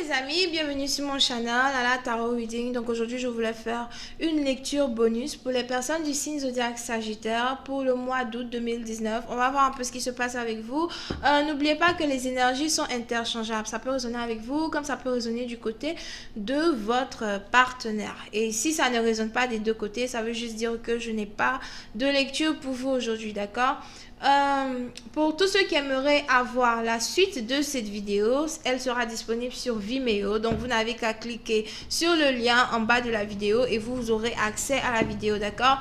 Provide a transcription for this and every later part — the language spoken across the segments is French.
les amis, bienvenue sur mon channel à la Tarot Reading. Donc aujourd'hui je voulais faire une lecture bonus pour les personnes du signe zodiaque Sagittaire pour le mois d'août 2019. On va voir un peu ce qui se passe avec vous. N'oubliez pas que les énergies sont interchangeables. Ça peut résonner avec vous comme ça peut résonner du côté de votre partenaire. Et si ça ne résonne pas des deux côtés, ça veut juste dire que je n'ai pas de lecture pour vous aujourd'hui, d'accord? Pour tous ceux qui aimeraient avoir la suite de cette vidéo, elle sera disponible sur Vimeo. Donc vous n'avez qu'à cliquer sur le lien en bas de la vidéo et vous aurez accès à la vidéo, d'accord?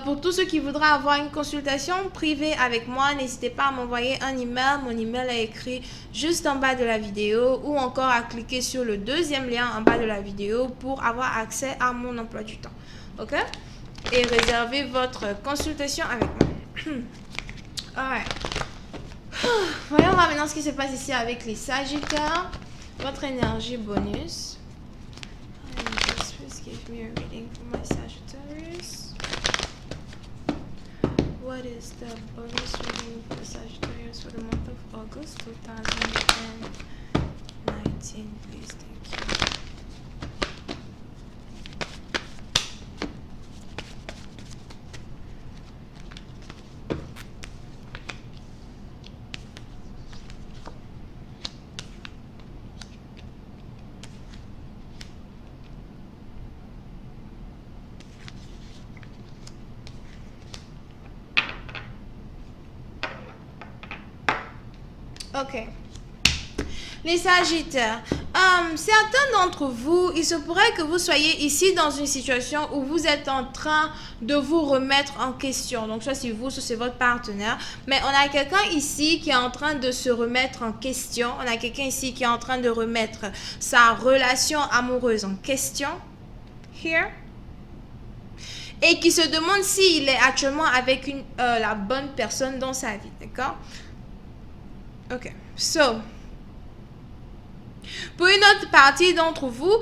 Pour tous ceux qui voudraient avoir une consultation privée avec moi, n'hésitez pas à m'envoyer un email. Mon email est écrit juste en bas de la vidéo ou encore à cliquer sur le deuxième lien en bas de la vidéo pour avoir accès à mon emploi du temps, ok? Et réserver votre consultation avec moi. Alright. Voyons voir maintenant ce qui se passe ici avec les Sagittaires. Votre énergie bonus. Just give me a reading for my Sagittarius. What is the bonus reading for the Sagittarius for the month of August 2019? Please, thank you. Ok. Les Sagittaires. Certains d'entre vous, il se pourrait que vous soyez ici dans une situation où vous êtes en train de vous remettre en question. Donc, soit c'est vous, soit c'est votre partenaire. Mais on a quelqu'un ici qui est en train de se remettre en question. On a quelqu'un ici qui est en train de remettre sa relation amoureuse en question. Here. Et qui se demande s'il est actuellement avec la bonne personne dans sa vie. D'accord? Ok, so, pour une autre partie d'entre vous,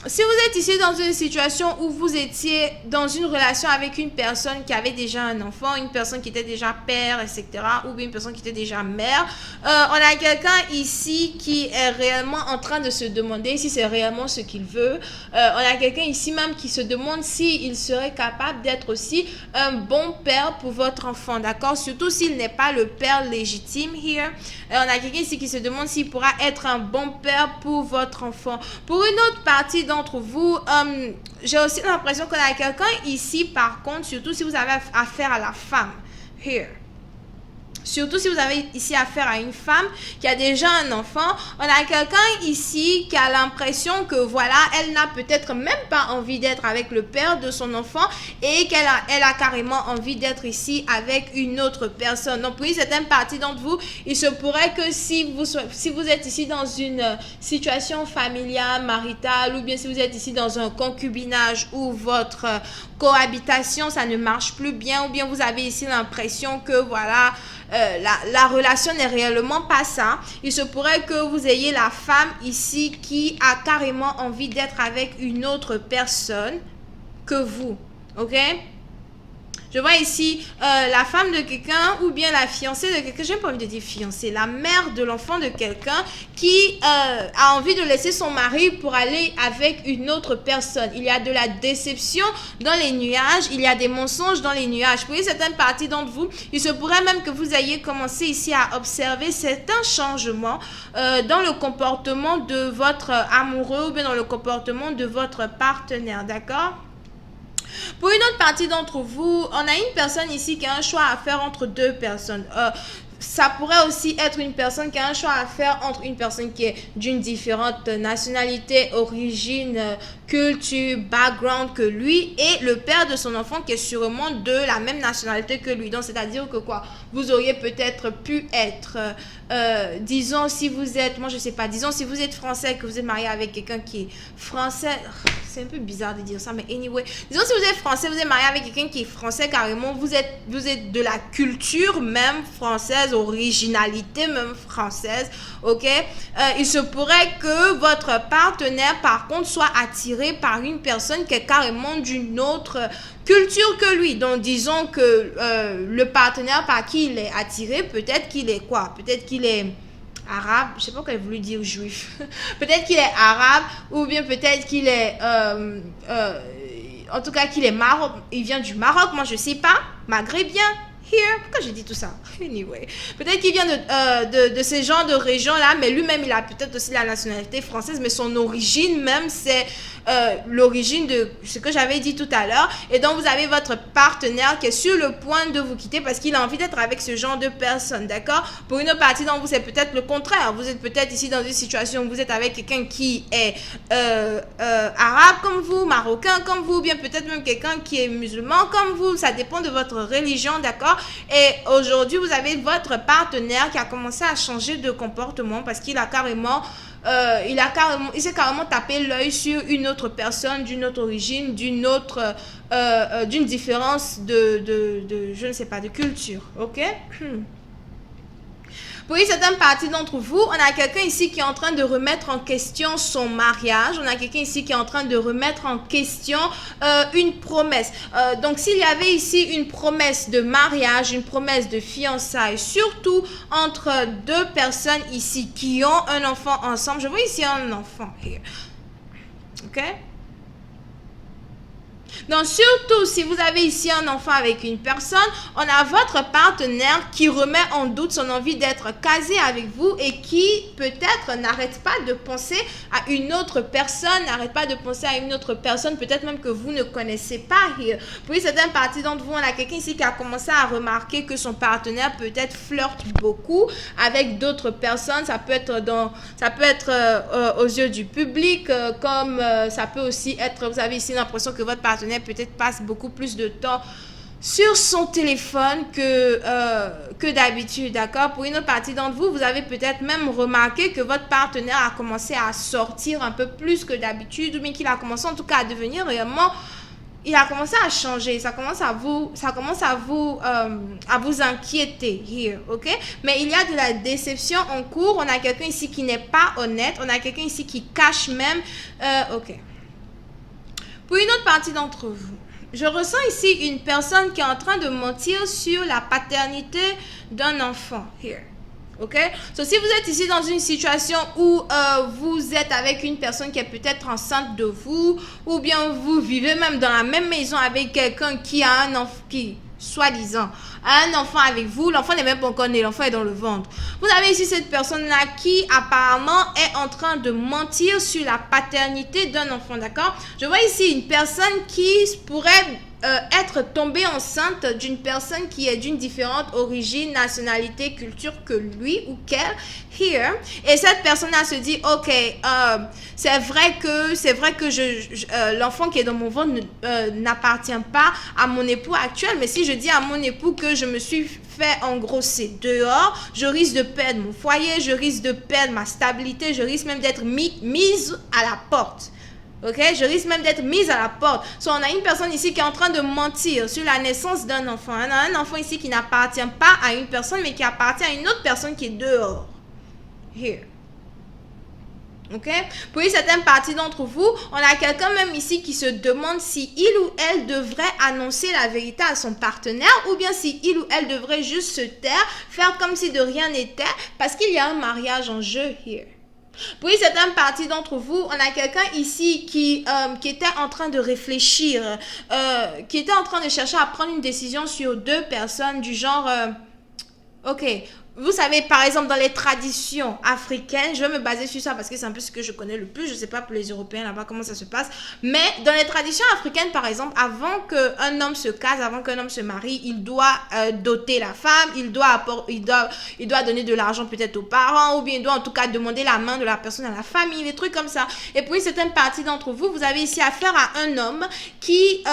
si vous êtes ici dans une situation où vous étiez dans une relation avec une personne qui avait déjà un enfant, une personne qui était déjà père, etc., ou bien une personne qui était déjà mère, on a quelqu'un ici qui est réellement en train de se demander si c'est réellement ce qu'il veut. On a quelqu'un ici même qui se demande s'il serait capable d'être aussi un bon père pour votre enfant, d'accord? Surtout s'il n'est pas le père légitime here. On a quelqu'un ici qui se demande s'il pourra être un bon père pour votre enfant. Pour une autre partie d'entre vous, j'ai aussi l'impression qu'on a quelqu'un ici, par contre, surtout si vous avez affaire à la femme. Here. Surtout si vous avez ici affaire à une femme qui a déjà un enfant, on a quelqu'un ici qui a l'impression que voilà, elle n'a peut-être même pas envie d'être avec le père de son enfant et qu'elle a carrément envie d'être ici avec une autre personne. Donc pour une certaine partie d'entre vous, il se pourrait que si vous êtes ici dans une situation familiale, maritale, ou bien si vous êtes ici dans un concubinage où votre cohabitation, ça ne marche plus bien, ou bien vous avez ici l'impression que voilà, la relation n'est réellement pas ça. Il se pourrait que vous ayez la femme ici qui a carrément envie d'être avec une autre personne que vous, ok? Je vois ici la femme de quelqu'un ou bien la fiancée de quelqu'un, j'ai pas envie de dire fiancée, la mère de l'enfant de quelqu'un qui a envie de laisser son mari pour aller avec une autre personne. Il y a de la déception dans les nuages, il y a des mensonges dans les nuages. Pour une certaine partie d'entre vous, il se pourrait même que vous ayez commencé ici à observer certains changements dans le comportement de votre amoureux ou bien dans le comportement de votre partenaire, d'accord? Pour une autre partie d'entre vous, on a une personne ici qui a un choix à faire entre deux personnes. Ça pourrait aussi être une personne qui a un choix à faire entre une personne qui est d'une différente nationalité, origine, culture, background que lui et le père de son enfant qui est sûrement de la même nationalité que lui. Donc, c'est-à-dire que quoi? Vous auriez peut-être pu être, disons si vous êtes, moi je sais pas, disons si vous êtes français, que vous êtes marié avec quelqu'un qui est français, c'est un peu bizarre de dire ça, mais anyway, disons si vous êtes français, vous êtes marié avec quelqu'un qui est français carrément, vous êtes de la culture même française, originalité même française, ok? Il se pourrait que votre partenaire par contre soit attiré par une personne qui est carrément d'une autre culture que lui. Donc disons que le partenaire par qui il est attiré, peut-être qu'il est quoi? Peut-être qu'il est arabe, je sais pas pourquoi il a voulu dire juif. Peut-être qu'il est arabe ou bien peut-être qu'il est en tout cas qu'il est Maroc, il vient du Maroc, moi je sais pas, maghrébien. Here, pourquoi j'ai dit tout ça? Anyway, peut-être qu'il vient de ces genres de régions-là, mais lui-même, il a peut-être aussi la nationalité française, mais son origine même, c'est l'origine de ce que j'avais dit tout à l'heure. Et donc, vous avez votre partenaire qui est sur le point de vous quitter parce qu'il a envie d'être avec ce genre de personne, d'accord? Pour une autre partie d'entre vous, c'est peut-être le contraire. Vous êtes peut-être ici dans une situation où vous êtes avec quelqu'un qui est arabe comme vous, marocain comme vous, bien peut-être même quelqu'un qui est musulman comme vous. Ça dépend de votre religion, d'accord? Et aujourd'hui, vous avez votre partenaire qui a commencé à changer de comportement parce qu'il a carrément il s'est carrément tapé l'œil sur une autre personne d'une autre origine, d'une différence de je ne sais pas, de culture, ok? Pour une certaine partie d'entre vous, on a quelqu'un ici qui est en train de remettre en question son mariage. On a quelqu'un ici qui est en train de remettre en question une promesse. Donc, s'il y avait ici une promesse de mariage, une promesse de fiançailles, surtout entre deux personnes ici qui ont un enfant ensemble. Je vois ici un enfant. OK? Donc, surtout si vous avez ici un enfant avec une personne, on a votre partenaire qui remet en doute son envie d'être casé avec vous et qui peut-être n'arrête pas de penser à une autre personne, peut-être même que vous ne connaissez pas. Pour une certaine partie d'entre vous, on a quelqu'un ici qui a commencé à remarquer que son partenaire peut-être flirte beaucoup avec d'autres personnes. Ça peut être aux yeux du public, comme ça peut aussi être, vous avez ici l'impression que votre partenaire peut-être passe beaucoup plus de temps sur son téléphone que d'habitude, d'accord? Pour une autre partie d'entre vous, vous avez peut-être même remarqué que votre partenaire a commencé à sortir un peu plus que d'habitude, ou bien qu'il a commencé en tout cas à devenir réellement, il a commencé à changer, ça commence à vous inquiéter here, ok? Mais il y a de la déception en cours. On a quelqu'un ici qui n'est pas honnête, on a quelqu'un ici qui cache même, ok. Pour une autre partie d'entre vous, je ressens ici une personne qui est en train de mentir sur la paternité d'un enfant. Here. OK? So, si vous êtes ici dans une situation où vous êtes avec une personne qui est peut-être enceinte de vous, ou bien vous vivez même dans la même maison avec quelqu'un qui a un enfant, qui, soi-disant, a un enfant avec vous, l'enfant n'est même pas encore né, l'enfant est dans le ventre. Vous avez ici cette personne-là qui apparemment est en train de mentir sur la paternité d'un enfant, d'accord? Je vois ici une personne qui pourrait être tombée enceinte d'une personne qui est d'une différente origine, nationalité, culture que lui ou qu'elle, here. Et cette personne-là se dit, ok, c'est vrai que l'enfant qui est dans mon ventre n'appartient pas à mon époux actuel, mais si je dis à mon époux que je me suis fait engrosser dehors, je risque de perdre mon foyer, je risque de perdre ma stabilité, je risque même d'être mise à la porte. Ok, je risque même d'être mise à la porte. So, on a une personne ici qui est en train de mentir sur la naissance d'un enfant. On a un enfant ici qui n'appartient pas à une personne, mais qui appartient à une autre personne qui est dehors. Here. Ok? Pour une certaine partie d'entre vous, on a quelqu'un même ici qui se demande si il ou elle devrait annoncer la vérité à son partenaire, ou bien si il ou elle devrait juste se taire, faire comme si de rien n'était, parce qu'il y a un mariage en jeu. Here. Pour une certaine partie d'entre vous, on a quelqu'un ici qui était en train de réfléchir, qui était en train de chercher à prendre une décision sur deux personnes du genre, ok, vous savez, par exemple, dans les traditions africaines, je vais me baser sur ça parce que c'est un peu ce que je connais le plus. Je ne sais pas pour les Européens là-bas comment ça se passe. Mais dans les traditions africaines, par exemple, avant qu'un homme se case, avant qu'un homme se marie, il doit doter la femme, il doit donner de l'argent peut-être aux parents, ou bien il doit en tout cas demander la main de la personne à la famille, des trucs comme ça. Et pour une certaine partie d'entre vous, vous avez ici affaire à un homme qui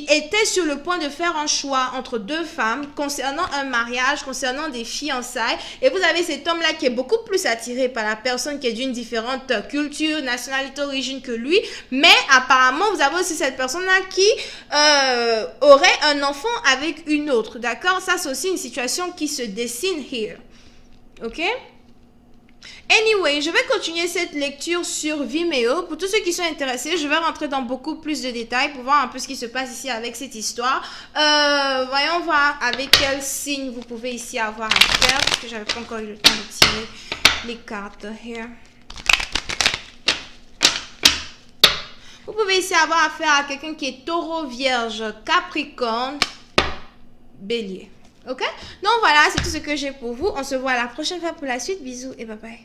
était sur le point de faire un choix entre deux femmes concernant un mariage, concernant des fiançailles. Et vous avez cet homme-là qui est beaucoup plus attiré par la personne qui est d'une différente culture, nationalité, origine que lui. Mais apparemment, vous avez aussi cette personne-là qui aurait un enfant avec une autre. D'accord? Ça, c'est aussi une situation qui se dessine here. OK? Anyway, je vais continuer cette lecture sur Vimeo. Pour tous ceux qui sont intéressés, je vais rentrer dans beaucoup plus de détails pour voir un peu ce qui se passe ici avec cette histoire. Voyons voir avec quel signe vous pouvez ici avoir à faire, parce que j'avais pas encore eu le temps de tirer les cartes. Here. Vous pouvez ici avoir affaire à quelqu'un qui est taureau, vierge, capricorne, bélier. Ok? Donc voilà, c'est tout ce que j'ai pour vous. On se voit la prochaine fois pour la suite. Bisous et bye bye.